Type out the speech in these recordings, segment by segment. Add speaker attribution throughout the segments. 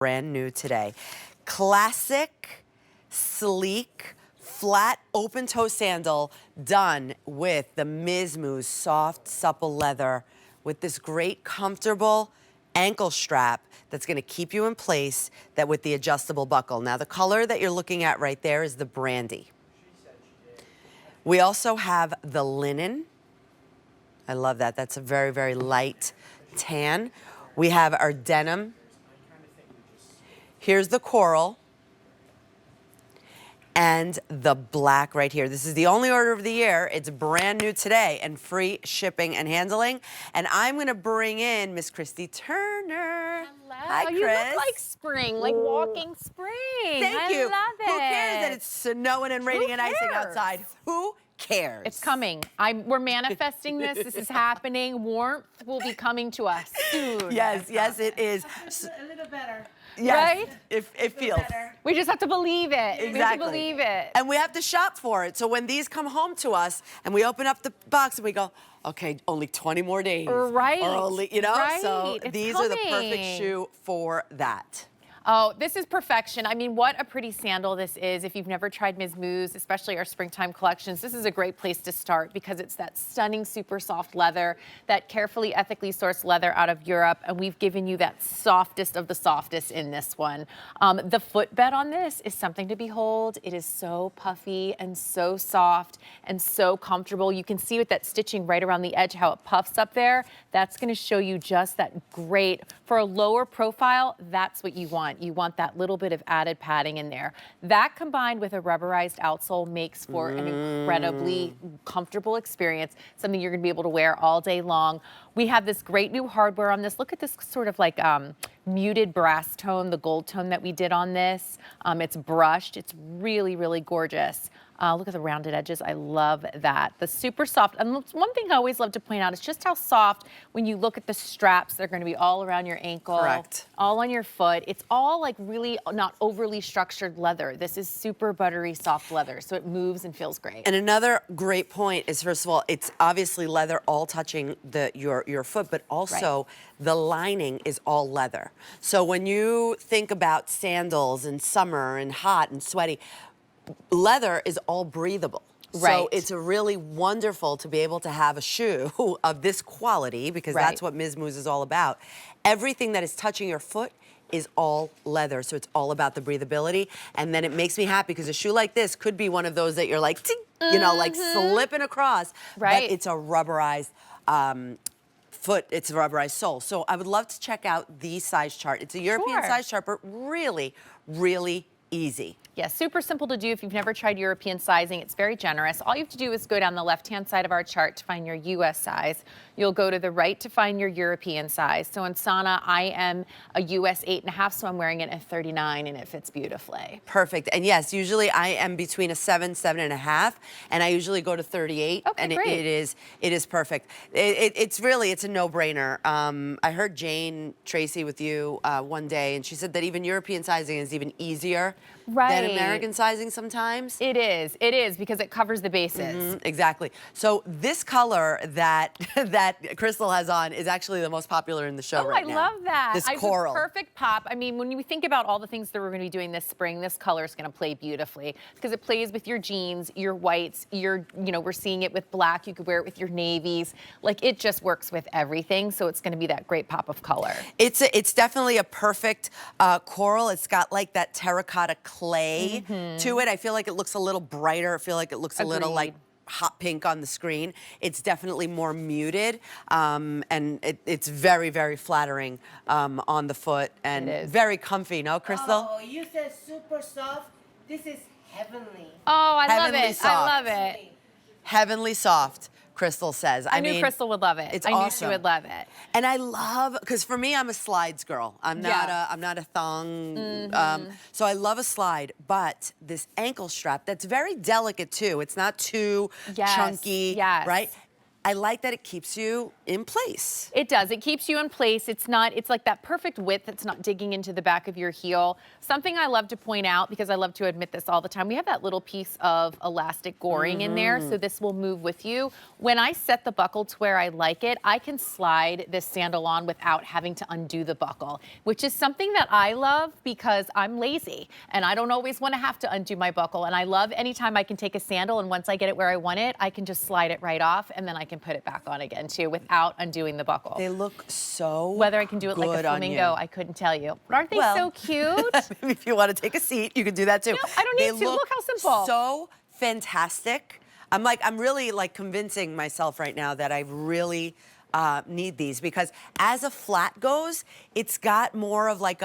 Speaker 1: brand new today. Classic, sleek, flat open-toe sandal done with the Miz Mooz soft, supple leather with this great, comfortable ankle strap that's going to keep you in place, that with the adjustable buckle. Now, the color that you're looking at right there is the brandy. We also have the linen. I love that. That's a very, very light tan. We have our denim. Here's the coral. And the black right here. This is the only order of the year. It's brand new today and free shipping and handling. And I'm gonna bring in Miss Christy Turner.
Speaker 2: Hello.
Speaker 1: Hi, Chris.
Speaker 2: You look like spring, like walking spring.
Speaker 1: Thank you.
Speaker 2: I love it.
Speaker 1: Who cares that it's snowing and raining and icing outside? Who cares?
Speaker 2: It's coming. We're manifesting this. This is happening. Warmth will be coming to us soon.
Speaker 1: Yes, yes, it is.
Speaker 3: A little better.
Speaker 1: Yes,
Speaker 2: Right?
Speaker 1: it feels.
Speaker 2: We just have to believe it.
Speaker 1: Exactly.
Speaker 2: We have to believe it.
Speaker 1: And we have to shop for it. So when these come home to us and we open up the box and we go, okay, only 20 more days.
Speaker 2: Right.
Speaker 1: Or only, you know,
Speaker 2: Right.
Speaker 1: so
Speaker 2: It's
Speaker 1: these are the perfect
Speaker 2: coming.
Speaker 1: shoe for that.
Speaker 2: Oh, this is perfection. I mean, what a pretty sandal this is. If you've never tried Miz Mooz, especially our springtime collections, this is a great place to start because it's that stunning, super soft leather, that carefully, ethically sourced leather out of Europe, and we've given you that softest of the softest in this one. The footbed on this is something to behold. It is so puffy and so soft and so comfortable. You can see with that stitching right around the edge how it puffs up there. That's going to show you just that great, for a lower profile, that's what you want. You want that little bit of added padding in there. That combined with a rubberized outsole makes for an incredibly comfortable experience, something you're gonna be able to wear all day long. We have this great new hardware on this. Look at this sort of like muted brass tone, the gold tone that we did on this. It's brushed, it's really, really gorgeous. Look at the rounded edges, I love that. The super soft, and one thing I always love to point out is just how soft, when you look at the straps, they're gonna be all around your ankle.
Speaker 1: Correct.
Speaker 2: All on your foot. It's all like really not overly structured leather. This is super buttery, soft leather, so it moves and feels great.
Speaker 1: And another great point is, first of all, it's obviously leather all touching your foot, but also the lining is all leather. So when you think about sandals in summer and hot and sweaty, leather is all breathable.
Speaker 2: Right.
Speaker 1: So it's really wonderful to be able to have a shoe of this quality, because that's what Miz Mooz is all about. Everything that is touching your foot is all leather, so it's all about the breathability. And then it makes me happy because a shoe like this could be one of those that you're like, ting, you know, like slipping across.
Speaker 2: Right.
Speaker 1: But it's a rubberized foot, it's a rubberized sole. So I would love to check out the size chart. It's a European size chart, but really, really easy.
Speaker 2: Yeah, super simple to do if you've never tried European sizing. It's very generous. All you have to do is go down the left-hand side of our chart to find your US size. You'll go to the right to find your European size. So in Sanna, I am a US 8.5, so I'm wearing it at 39, and it fits beautifully.
Speaker 1: Perfect. And yes, usually I am between a 7, 7.5, and I usually go to 38.
Speaker 2: Okay,
Speaker 1: and
Speaker 2: great.
Speaker 1: it is perfect. It's really, it's a no-brainer. I heard Jane Tracy with you one day, and she said that even European sizing is even easier than American sizing sometimes.
Speaker 2: It is, because it covers the bases.
Speaker 1: Exactly. So this color that Crystal has on is actually the most popular in the show right now.
Speaker 2: I love that.
Speaker 1: This
Speaker 2: It's
Speaker 1: coral.
Speaker 2: a perfect pop. I mean, when you think about all the things that we're going to be doing this spring, this color is going to play beautifully because it plays with your jeans, your whites, we're seeing it with black. You could wear it with your navies. Like, it just works with everything. So it's going to be that great pop of color.
Speaker 1: It's definitely a perfect coral. It's got like that terracotta clay to it. I feel like it looks a little brighter. I feel like it looks a little like hot pink on the screen. It's definitely more muted, and it's very, very flattering on the foot, and very comfy, no, Crystal?
Speaker 3: Oh, you said super soft. This is heavenly.
Speaker 2: Oh, I love
Speaker 1: Heavenly
Speaker 2: it.
Speaker 1: soft.
Speaker 2: I love it.
Speaker 1: Heavenly soft, Crystal says.
Speaker 2: I
Speaker 1: mean,
Speaker 2: knew Crystal would love it.
Speaker 1: It's
Speaker 2: I knew
Speaker 1: awesome.
Speaker 2: she would love it.
Speaker 1: And I love, because for me, I'm a slides girl. I'm not a thong. So I love a slide, but this ankle strap that's very delicate too. It's not too chunky, right? I like that it keeps you in place.
Speaker 2: It does. It keeps you in place. It's like that perfect width that's not digging into the back of your heel. Something I love to point out, because I love to admit this all the time, we have that little piece of elastic goring in there, so this will move with you. When I set the buckle to where I like it, I can slide this sandal on without having to undo the buckle, which is something that I love because I'm lazy and I don't always want to have to undo my buckle. And I love anytime I can take a sandal and once I get it where I want it, I can just slide it right off and then I can put it back on again too without undoing the buckle.
Speaker 1: They look so
Speaker 2: Whether I can do it like a flamingo, I couldn't tell you. But aren't they so cute?
Speaker 1: If you want to take a seat, you can do that too.
Speaker 2: No, I don't need to. Look how simple.
Speaker 1: So fantastic. I'm really like convincing myself right now that I really need these, because as a flat goes, it's got more of like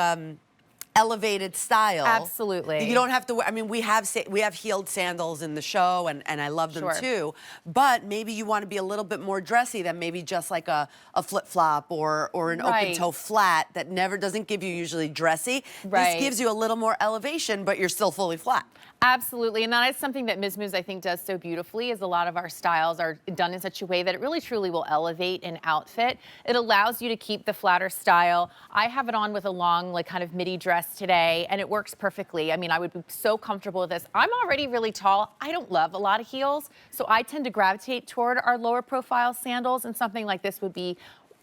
Speaker 1: elevated style.
Speaker 2: Absolutely.
Speaker 1: You don't have to wear, I mean, we have heeled sandals in the show, and I love them too. But maybe you want to be a little bit more dressy than maybe just like a flip-flop or an open toe flat that doesn't give you usually dressy. This gives you a little more elevation, but you're still fully flat.
Speaker 2: Absolutely, and that is something that Miz Mooz, I think, does so beautifully, is a lot of our styles are done in such a way that it really truly will elevate an outfit. It allows you to keep the flatter style. I have it on with a long, like, kind of midi dress today, and it works perfectly. I mean, I would be so comfortable with this. I'm already really tall. I don't love a lot of heels, so I tend to gravitate toward our lower profile sandals, and something like this would be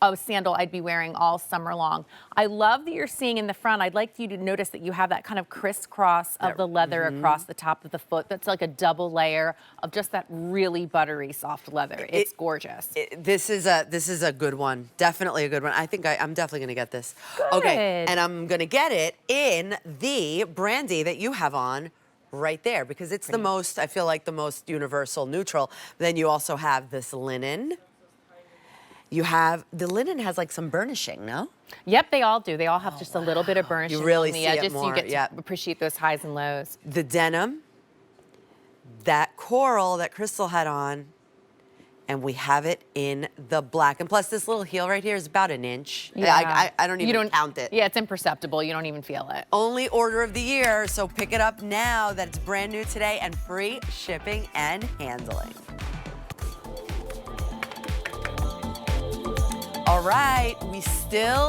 Speaker 2: a sandal I'd be wearing all summer long. I love that you're seeing in the front. I'd like you to notice that you have that kind of crisscross of the leather across the top of the foot. That's like a double layer of just that really buttery soft leather. It's gorgeous.
Speaker 1: This is a good one. Definitely a good one. I think I'm definitely gonna get this.
Speaker 2: Good.
Speaker 1: Okay, and I'm gonna get it in the brandy that you have on right there, because it's the most, I feel like the most universal neutral. Then you also have this linen. The linen has like some burnishing, no?
Speaker 2: Yep, they all do. They all have just a little bit of burnishing
Speaker 1: You really
Speaker 2: on the
Speaker 1: see
Speaker 2: edges,
Speaker 1: it more,
Speaker 2: so you get to appreciate those highs and lows.
Speaker 1: The denim, that coral that Crystal had on, and we have it in the black. And plus, this little heel right here is about an inch.
Speaker 2: Yeah.
Speaker 1: I don't even count it.
Speaker 2: Yeah, it's imperceptible. You don't even feel it.
Speaker 1: Only order of the year, so pick it up now that it's brand new today and free shipping and handling. All right, we still